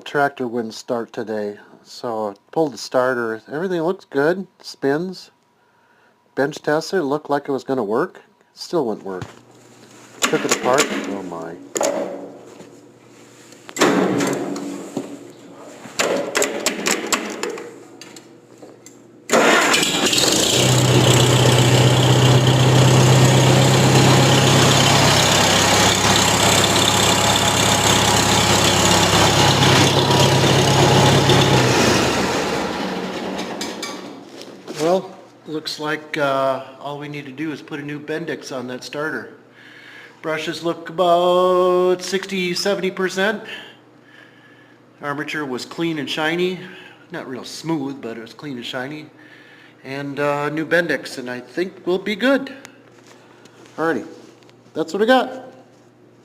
Tractor wouldn't start today, so I pulled the starter. Everything looks good, spins. Bench tested, it looked like it was going to work. Still wouldn't work. Took it apart. Oh my. Well, looks like all we need to do is put a new Bendix on that starter. Brushes look about 60-70%. Armature was clean and shiny. Not real smooth, but it was clean and shiny. And new Bendix, and I think we'll be good. Alrighty, that's what I got.